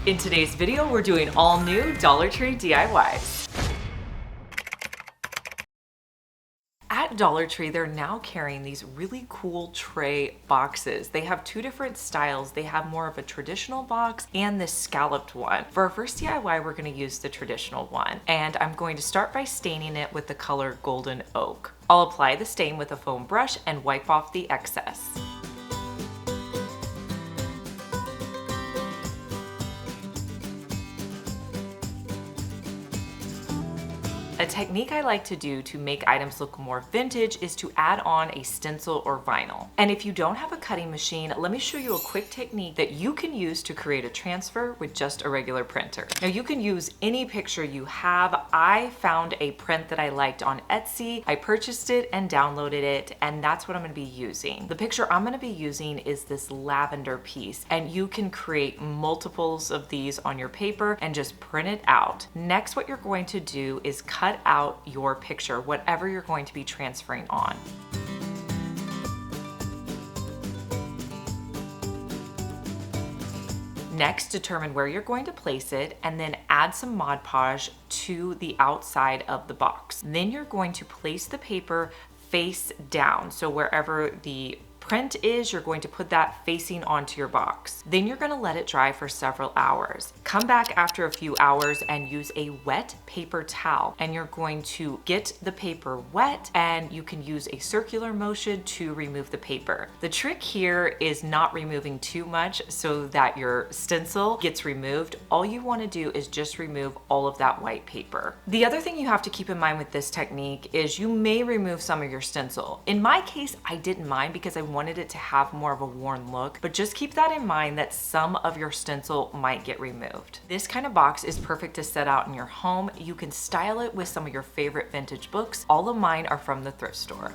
In today's video, we're doing all new Dollar Tree DIYs. At Dollar Tree, they're now carrying these really cool tray boxes. They have two different styles. They have more of a traditional box and this scalloped one. For our first DIY, we're going to use the traditional one. And I'm going to start by staining it with the color Golden Oak. I'll apply the stain with a foam brush and wipe off the excess. A technique I like to do to make items look more vintage is to add on a stencil or vinyl. And if you don't have a cutting machine, let me show you a quick technique that you can use to create a transfer with just a regular printer. Now you can use any picture you have. I found a print that I liked on Etsy. I purchased it and downloaded it, and that's what I'm going to be using. The picture I'm going to be using is this lavender piece, and you can create multiples of these on your paper and just print it out. Next, what you're going to do is cut out your picture, whatever you're going to be transferring on. Next, determine where you're going to place it and then add some Mod Podge to the outside of the box. Then you're going to place the paper face down. So wherever the print is, you're going to put that facing onto your box. Then you're going to let it dry for several hours. Come back after a few hours and use a wet paper towel, and you're going to get the paper wet, and you can use a circular motion to remove the paper. The trick here is not removing too much so that your stencil gets removed. All you want to do is just remove all of that white paper. The other thing you have to keep in mind with this technique is you may remove some of your stencil. In my case, I didn't mind because I wanted it to have more of a worn look, but just keep that in mind that some of your stencil might get removed. This kind of box is perfect to set out in your home. You can style it with some of your favorite vintage books. All of mine are from the thrift store.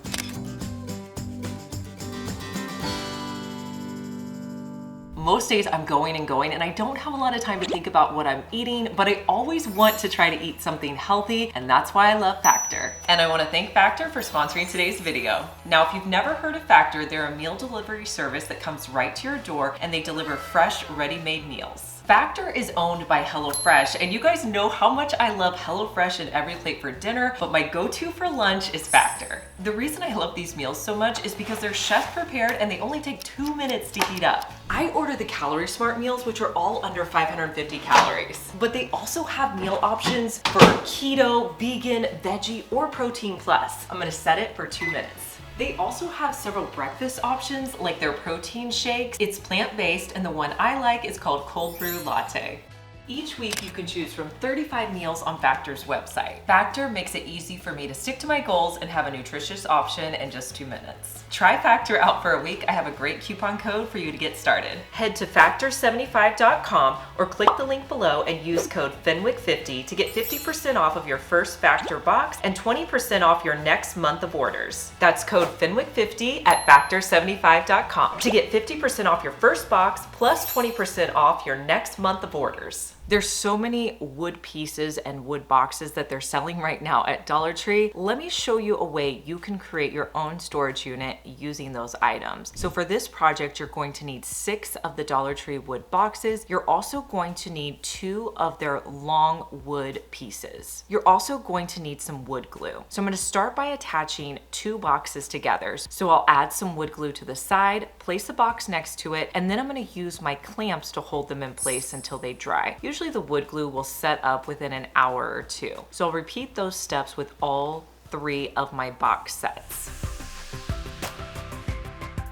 Most days I'm going and I don't have a lot of time to think about what I'm eating, but I always want to try to eat something healthy, and that's why I love Factor. And I want to thank Factor for sponsoring today's video. Now, if you've never heard of Factor, they're a meal delivery service that comes right to your door, and they deliver fresh, ready-made meals. Factor is owned by HelloFresh, and you guys know how much I love HelloFresh in every plate for dinner, but my go-to for lunch is Factor. The reason I love these meals so much is because they're chef prepared and they only take 2 minutes to heat up. I order the Calorie Smart meals, which are all under 550 calories, but they also have meal options for keto, vegan, veggie, or protein plus. I'm gonna set it for 2 minutes. They also have several breakfast options like their protein shakes. It's plant-based, and the one I like is called Cold Brew Latte. Each week you can choose from 35 meals on Factor's website. Factor makes it easy for me to stick to my goals and have a nutritious option in just 2 minutes. Try Factor out for a week. I have a great coupon code for you to get started. Head to factor75.com or click the link below and use code Fenwick50 to get 50% off of your first Factor box and 20% off your next month of orders. That's code Fenwick50 at factor75.com to get 50% off your first box plus 20% off your next month of orders. There's so many wood pieces and wood boxes that they're selling right now at Dollar Tree. Let me show you a way you can create your own storage unit using those items. So for this project, you're going to need 6 of the Dollar Tree wood boxes. You're also going to need 2 of their long wood pieces. You're also going to need some wood glue. So I'm going to start by attaching 2 boxes together. So I'll add some wood glue to the side, place a box next to it, and then I'm going to use my clamps to hold them in place until they dry. Usually the wood glue will set up within an hour or 2. So I'll repeat those steps with all 3 of my box sets.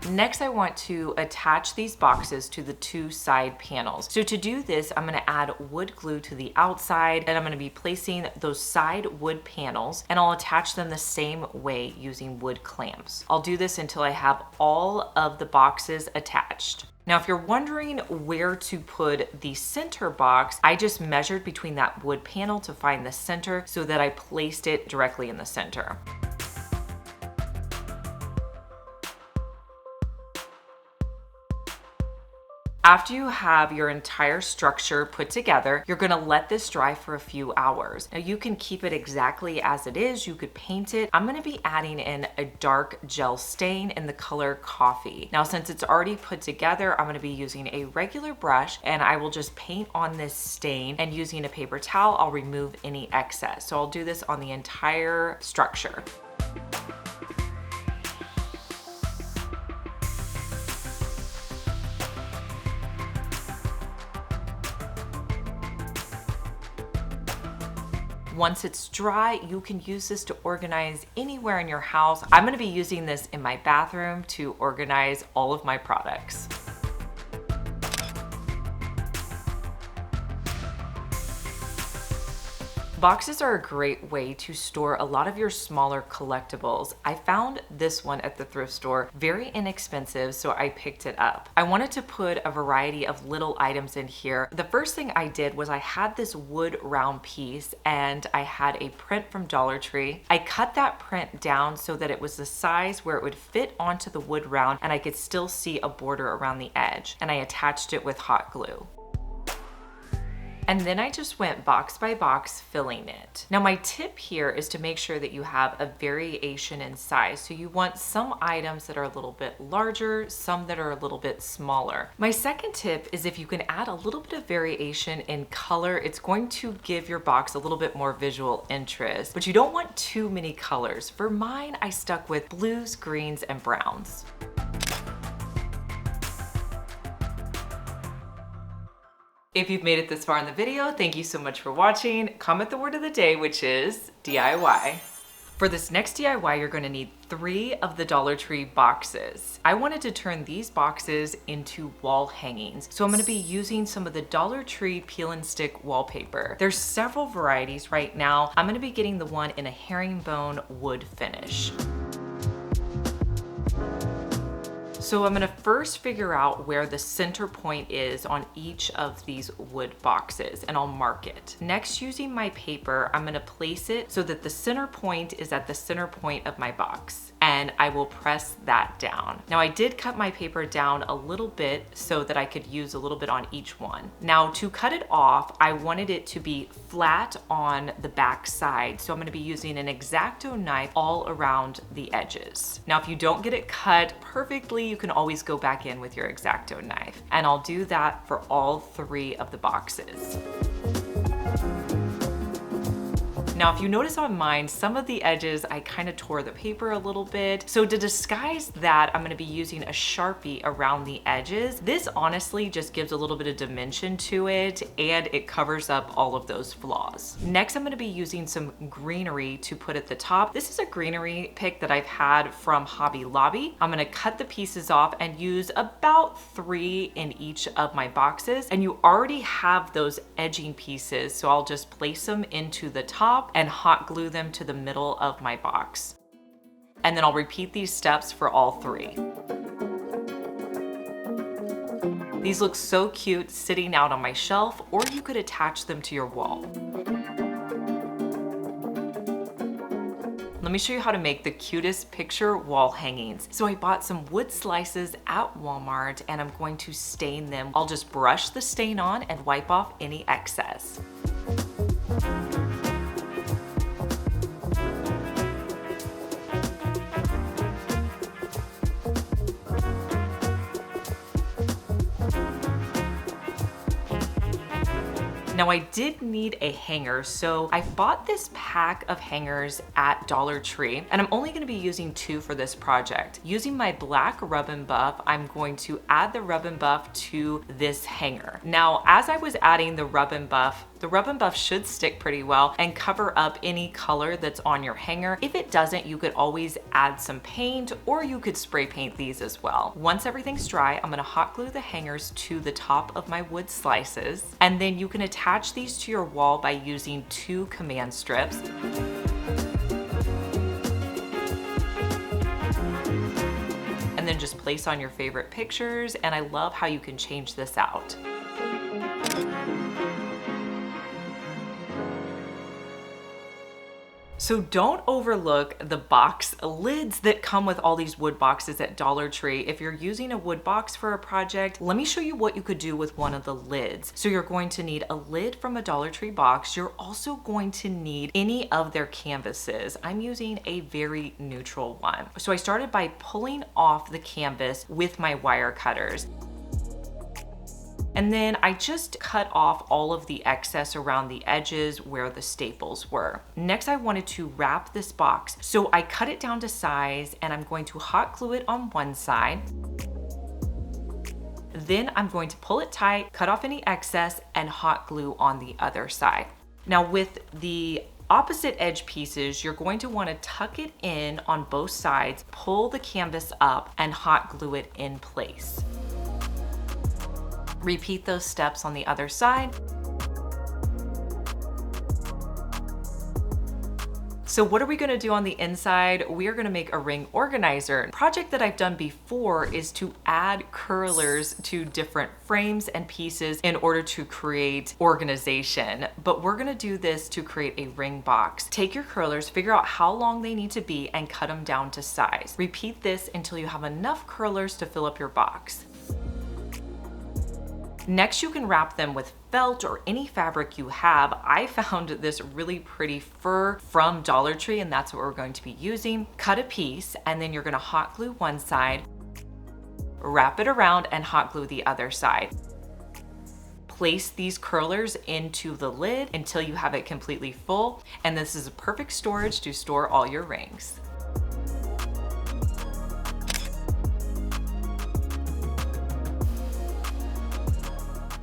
Next, I want to attach these boxes to the 2 side panels. So to do this, I'm going to add wood glue to the outside, and I'm going to be placing those side wood panels, and I'll attach them the same way using wood clamps. I'll do this until I have all of the boxes attached. Now, if you're wondering where to put the center box, I just measured between that wood panel to find the center so that I placed it directly in the center. After you have your entire structure put together, you're gonna let this dry for a few hours. Now you can keep it exactly as it is, you could paint it. I'm gonna be adding in a dark gel stain in the color coffee. Now since it's already put together, I'm gonna be using a regular brush and I will just paint on this stain, and using a paper towel, I'll remove any excess. So I'll do this on the entire structure. Once it's dry, you can use this to organize anywhere in your house. I'm gonna be using this in my bathroom to organize all of my products. Boxes are a great way to store a lot of your smaller collectibles. I found this one at the thrift store very inexpensive, so I picked it up. I wanted to put a variety of little items in here. The first thing I did was I had this wood round piece and I had a print from Dollar Tree. I cut that print down so that it was the size where it would fit onto the wood round and I could still see a border around the edge, and I attached it with hot glue. And then I just went box by box filling it. Now my tip here is to make sure that you have a variation in size. So you want some items that are a little bit larger, some that are a little bit smaller. My second tip is if you can add a little bit of variation in color, it's going to give your box a little bit more visual interest, but you don't want too many colors. For mine, I stuck with blues, greens, and browns. If you've made it this far in the video, thank you so much for watching. Comment the word of the day, which is DIY. For this next DIY, you're gonna need 3 of the Dollar Tree boxes. I wanted to turn these boxes into wall hangings, so I'm gonna be using some of the Dollar Tree peel and stick wallpaper. There's several varieties right now. I'm gonna be getting the one in a herringbone wood finish. So I'm gonna first figure out where the center point is on each of these wood boxes, and I'll mark it. Next, using my paper, I'm gonna place it so that the center point is at the center point of my box, and I will press that down. Now I did cut my paper down a little bit so that I could use a little bit on each one. Now to cut it off, I wanted it to be flat on the back side, so I'm gonna be using an X-Acto knife all around the edges. Now if you don't get it cut perfectly, you can always go back in with your X-Acto knife. And I'll do that for all 3 of the boxes. Now, if you notice on mine, some of the edges, I kind of tore the paper a little bit. So to disguise that, I'm gonna be using a Sharpie around the edges. This honestly just gives a little bit of dimension to it, and it covers up all of those flaws. Next, I'm gonna be using some greenery to put at the top. This is a greenery pick that I've had from Hobby Lobby. I'm gonna cut the pieces off and use about 3 in each of my boxes. And you already have those edging pieces, so I'll just place them into the top and hot glue them to the middle of my box. And then I'll repeat these steps for all 3. These look so cute sitting out on my shelf, or you could attach them to your wall. Let me show you how to make the cutest picture wall hangings. So I bought some wood slices at Walmart and I'm going to stain them. I'll just brush the stain on and wipe off any excess. Now I did need a hanger, so I bought this pack of hangers at Dollar Tree, and I'm only gonna be using 2 for this project. Using my black Rub and Buff, I'm going to add the Rub and Buff to this hanger. Now, as I was adding the Rub and Buff should stick pretty well and cover up any color that's on your hanger. If it doesn't, you could always add some paint, or you could spray paint these as well. Once everything's dry, I'm gonna hot glue the hangers to the top of my wood slices, and then you can attach these to your wall by using 2 command strips. And then just place on your favorite pictures, and I love how you can change this out. So don't overlook the box lids that come with all these wood boxes at Dollar Tree. If you're using a wood box for a project, let me show you what you could do with one of the lids. So you're going to need a lid from a Dollar Tree box. You're also going to need any of their canvases. I'm using a very neutral one. So I started by pulling off the canvas with my wire cutters. And then I just cut off all of the excess around the edges where the staples were. Next, I wanted to wrap this box. So I cut it down to size and I'm going to hot glue it on one side. Then I'm going to pull it tight, cut off any excess, and hot glue on the other side. Now with the opposite edge pieces, you're going to want to tuck it in on both sides, pull the canvas up, and hot glue it in place. Repeat those steps on the other side. So what are we gonna do on the inside? We are gonna make a ring organizer. A project that I've done before is to add curlers to different frames and pieces in order to create organization. But we're gonna do this to create a ring box. Take your curlers, figure out how long they need to be, and cut them down to size. Repeat this until you have enough curlers to fill up your box. Next, you can wrap them with felt or any fabric you have. I found this really pretty fur from Dollar Tree, and that's what we're going to be using. Cut a piece, and then you're gonna hot glue one side, wrap it around, and hot glue the other side. Place these curlers into the lid until you have it completely full, and this is a perfect storage to store all your rings.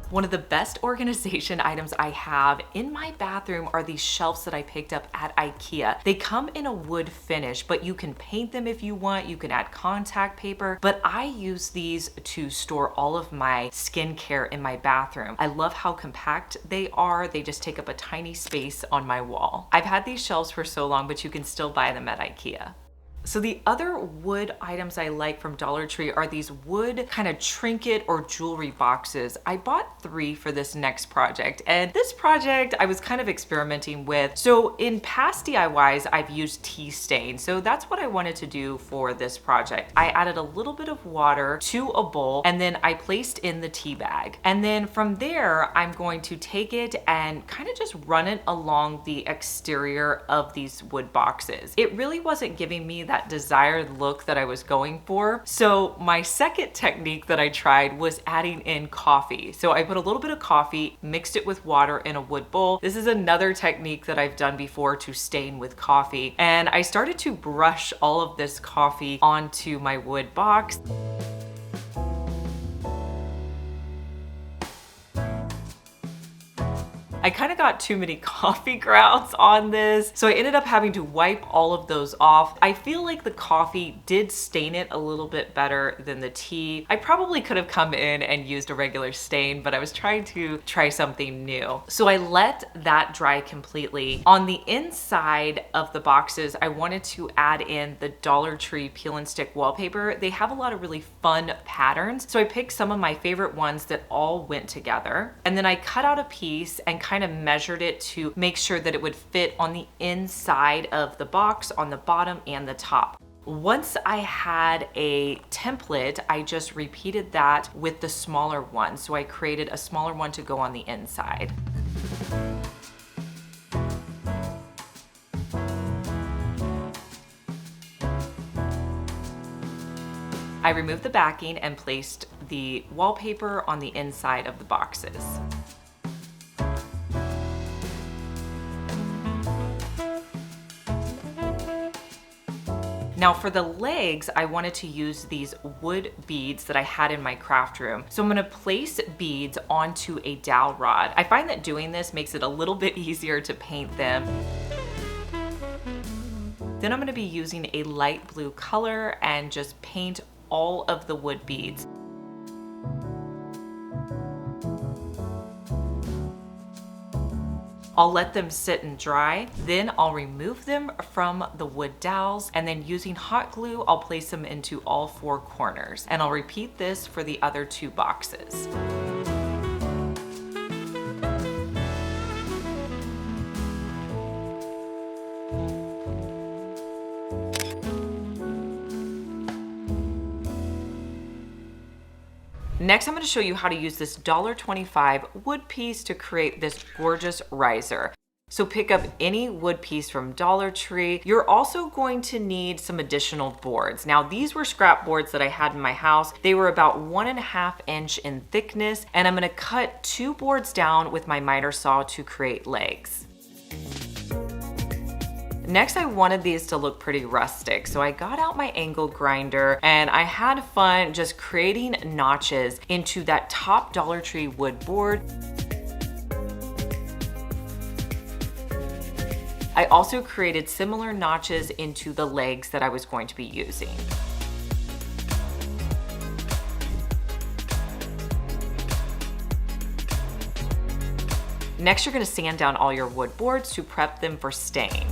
One of the best organization items I have in my bathroom are these shelves that I picked up at IKEA. They come in a wood finish, but you can paint them if you want. You can add contact paper, but I use these to store all of my skincare in my bathroom. I love how compact they are. They just take up a tiny space on my wall. I've had these shelves for so long, but you can still buy them at IKEA. So the other wood items I like from Dollar Tree are these wood kind of trinket or jewelry boxes. I bought 3 for this next project, and this project I was kind of experimenting with. So in past DIYs, I've used tea stain. So that's what I wanted to do for this project. I added a little bit of water to a bowl, and then I placed in the tea bag. And then from there, I'm going to take it and kind of just run it along the exterior of these wood boxes. It really wasn't giving me that desired look that I was going for. So my second technique that I tried was adding in coffee. So I put a little bit of coffee, mixed it with water in a wood bowl. This is another technique that I've done before to stain with coffee. And I started to brush all of this coffee onto my wood box. I kind of got too many coffee grounds on this, so I ended up having to wipe all of those off. I feel like the coffee did stain it a little bit better than the tea. I probably could have come in and used a regular stain, but I was trying to try something new. So I let that dry completely. On the inside of the boxes, I wanted to add in the Dollar Tree peel and stick wallpaper. They have a lot of really fun patterns, so I picked some of my favorite ones that all went together. And then I cut out a piece and kind of measured it to make sure that it would fit on the inside of the box, on the bottom and the top. Once I had a template, I just repeated that with the smaller one. So I created a smaller one to go on the inside. I removed the backing and placed the wallpaper on the inside of the boxes. Now for the legs, I wanted to use these wood beads that I had in my craft room. So I'm gonna place beads onto a dowel rod. I find that doing this makes it a little bit easier to paint them. Then I'm gonna be using a light blue color and just paint all of the wood beads. I'll let them sit and dry, then I'll remove them from the wood dowels, and then using hot glue, I'll place them into all 4 corners. And I'll repeat this for the other 2 boxes. Next, I'm going to show you how to use this $1.25 wood piece to create this gorgeous riser. So pick up any wood piece from Dollar Tree. You're also going to need some additional boards. Now, these were scrap boards that I had in my house. They were about 1.5 inch in thickness, and I'm gonna cut 2 boards down with my miter saw to create legs. Next, I wanted these to look pretty rustic, so I got out my angle grinder and I had fun just creating notches into that top Dollar Tree wood board. I also created similar notches into the legs that I was going to be using. Next, you're going to sand down all your wood boards to prep them for staying.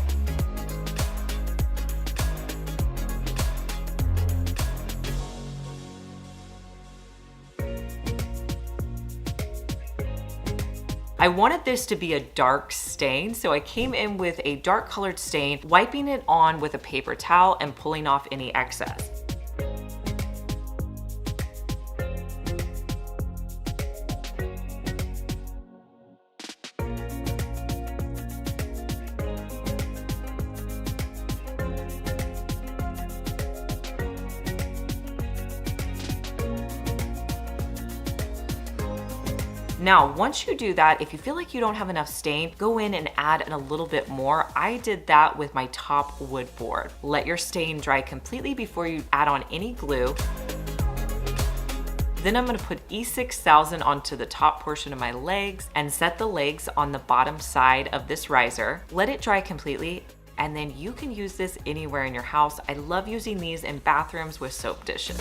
I wanted this to be a dark stain, so I came in with a dark colored stain, wiping it on with a paper towel and pulling off any excess. Now, once you do that, if you feel like you don't have enough stain, go in and add in a little bit more. I did that with my top wood board. Let your stain dry completely before you add on any glue. Then I'm gonna put E6000 onto the top portion of my legs and set the legs on the bottom side of this riser. Let it dry completely, and then you can use this anywhere in your house. I love using these in bathrooms with soap dishes.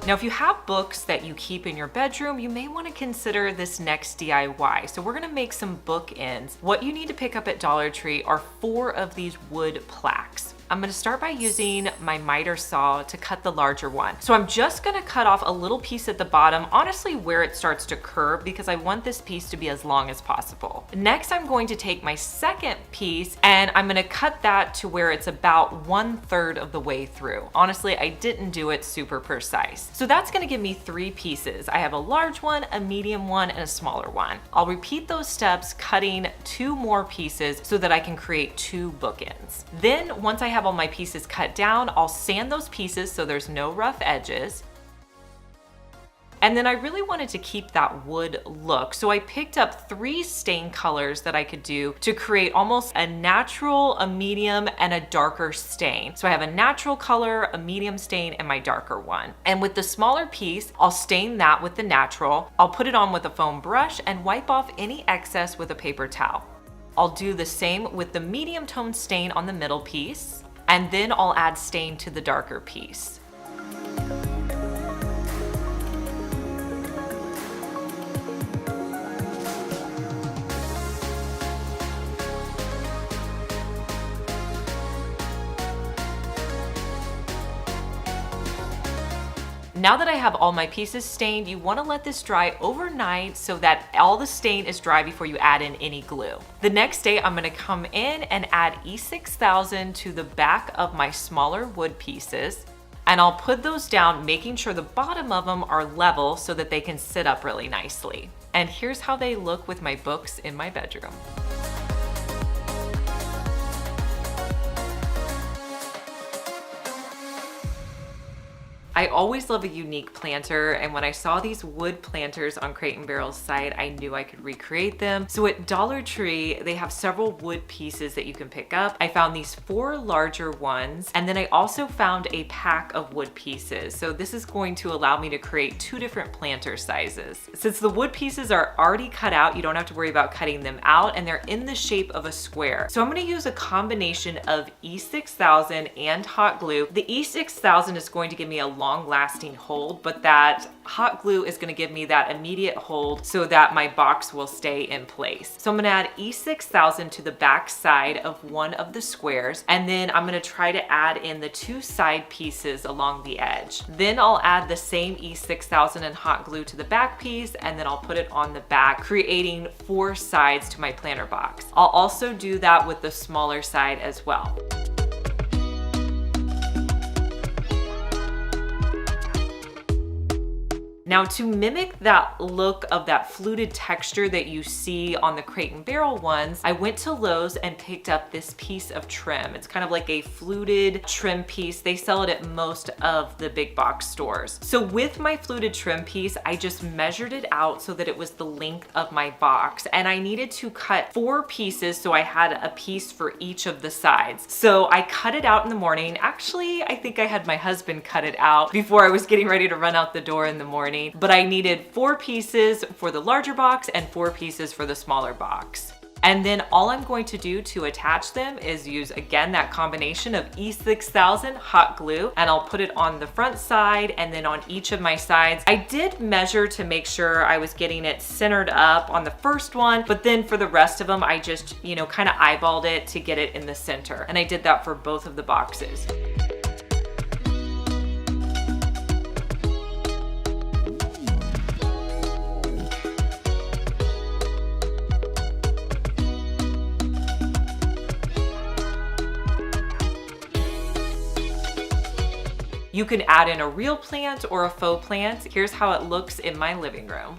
Now, if you have books that you keep in your bedroom, you may want to consider this next DIY. So we're going to make some bookends. What you need to pick up at Dollar Tree are 4 of these wood plaques. I'm going to start by using my miter saw to cut the larger one. So I'm just going to cut off a little piece at the bottom, honestly where it starts to curve, because I want this piece to be as long as possible. Next, I'm going to take my second piece and I'm going to cut that to where it's about 1/3 of the way through. Honestly, I didn't do it super precise. So that's going to give me 3 pieces. I have a large one, a medium one, and a smaller one. I'll repeat those steps, cutting 2 more pieces so that I can create 2 bookends. Then once I have all my pieces cut down, I'll sand those pieces so there's no rough edges. And then I really wanted to keep that wood look, so I picked up 3 stain colors that I could do to create almost a natural, a medium, and a darker stain. So I have a natural color, a medium stain, and my darker one. And with the smaller piece, I'll stain that with the natural. I'll put it on with a foam brush and wipe off any excess with a paper towel. I'll do the same with the medium tone stain on the middle piece, and then I'll add stain to the darker piece. Now that I have all my pieces stained, you want to let this dry overnight so that all the stain is dry before you add in any glue. The next day, I'm going to come in and add E6000 to the back of my smaller wood pieces, and I'll put those down, making sure the bottom of them are level so that they can sit up really nicely. And here's how they look with my books in my bedroom. I always love a unique planter, and when I saw these wood planters on Crate & Barrel's site, I knew I could recreate them. So at Dollar Tree, they have several wood pieces that you can pick up. I found these 4 larger ones, and then I also found a pack of wood pieces. So this is going to allow me to create 2 different planter sizes. Since the wood pieces are already cut out, you don't have to worry about cutting them out, and they're in the shape of a square. So I'm gonna use a combination of E6000 and hot glue. The E6000 is going to give me a long-lasting hold, but that hot glue is going to give me that immediate hold so that my box will stay in place. So I'm going to add E6000 to the back side of one of the squares, and then I'm going to try to add in the 2 side pieces along the edge. Then I'll add the same E6000 and hot glue to the back piece, and then I'll put it on the back, creating 4 sides to my planter box. I'll also do that with the smaller side as well. Now, to mimic that look of that fluted texture that you see on the Crate and Barrel ones, I went to Lowe's and picked up this piece of trim. It's kind of like a fluted trim piece. They sell it at most of the big box stores. So with my fluted trim piece, I just measured it out so that it was the length of my box, and I needed to cut 4 pieces, so I had a piece for each of the sides. So I cut it out in the morning. Actually, I think I had my husband cut it out before I was getting ready to run out the door in the morning. But I needed 4 pieces for the larger box and 4 pieces for the smaller box. And then all I'm going to do to attach them is use, again, that combination of E6000 hot glue, and I'll put it on the front side and then on each of my sides. I did measure to make sure I was getting it centered up on the first one, but then for the rest of them, I just, kind of eyeballed it to get it in the center. And I did that for both of the boxes. You can add in a real plant or a faux plant. Here's how it looks in my living room.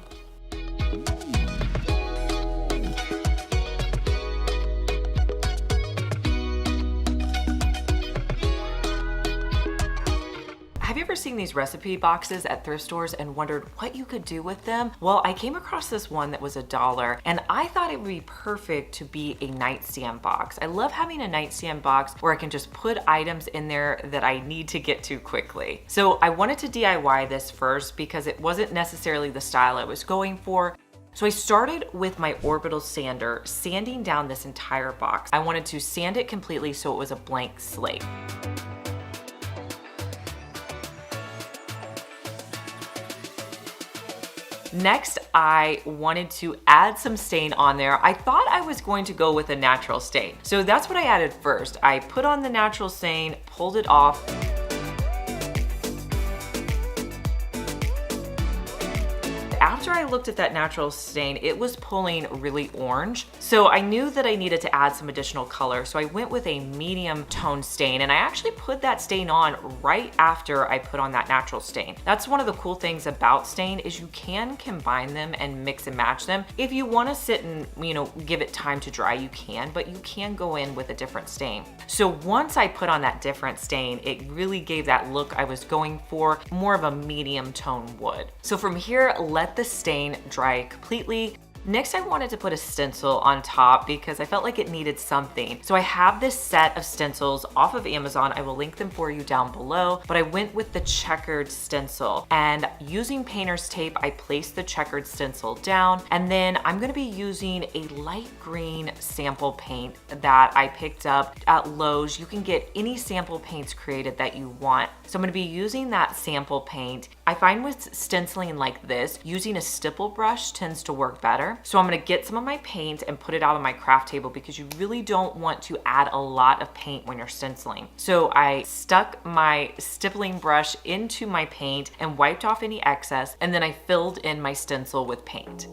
Have you ever seen these recipe boxes at thrift stores and wondered what you could do with them? Well, I came across this one that was $1, and I thought it would be perfect to be a nightstand box. I love having a nightstand box where I can just put items in there that I need to get to quickly. So I wanted to DIY this first because it wasn't necessarily the style I was going for. So I started with my orbital sander, sanding down this entire box. I wanted to sand it completely so it was a blank slate. Next, I wanted to add some stain on there. I thought I was going to go with a natural stain. So that's what I added first. I put on the natural stain, pulled it off. After I looked at that natural stain, it was pulling really orange. So I knew that I needed to add some additional color. So I went with a medium tone stain, and I actually put that stain on right after I put on that natural stain. That's one of the cool things about stain is you can combine them and mix and match them. If you want to sit and, give it time to dry, you can, but you can go in with a different stain. So once I put on that different stain, it really gave that look I was going for, more of a medium tone wood. So from here, let the stain dry completely. Next, I wanted to put a stencil on top because I felt like it needed something. So I have this set of stencils off of Amazon. I will link them for you down below, but I went with the checkered stencil, and using painter's tape, I placed the checkered stencil down, and then I'm gonna be using a light green sample paint that I picked up at Lowe's. You can get any sample paints created that you want. So I'm gonna be using that sample paint. I find with stenciling like this, using a stipple brush tends to work better. So I'm gonna get some of my paint and put it out on my craft table because you really don't want to add a lot of paint when you're stenciling. So I stuck my stippling brush into my paint and wiped off any excess, and then I filled in my stencil with paint.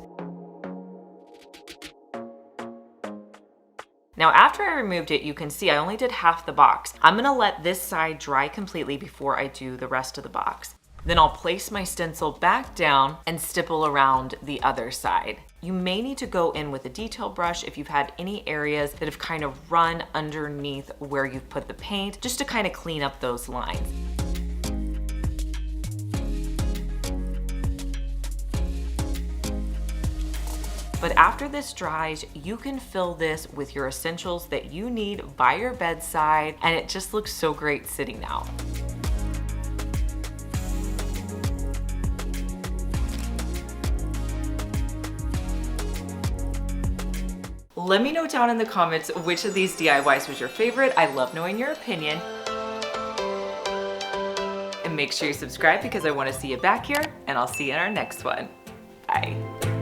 Now, after I removed it, you can see I only did half the box. I'm gonna let this side dry completely before I do the rest of the box. Then I'll place my stencil back down and stipple around the other side. You may need to go in with a detail brush if you've had any areas that have kind of run underneath where you've put the paint, just to kind of clean up those lines. But after this dries, you can fill this with your essentials that you need by your bedside, and it just looks so great sitting out. Let me know down in the comments which of these DIYs was your favorite. I love knowing your opinion. And make sure you subscribe because I want to see you back here, and I'll see you in our next one. Bye.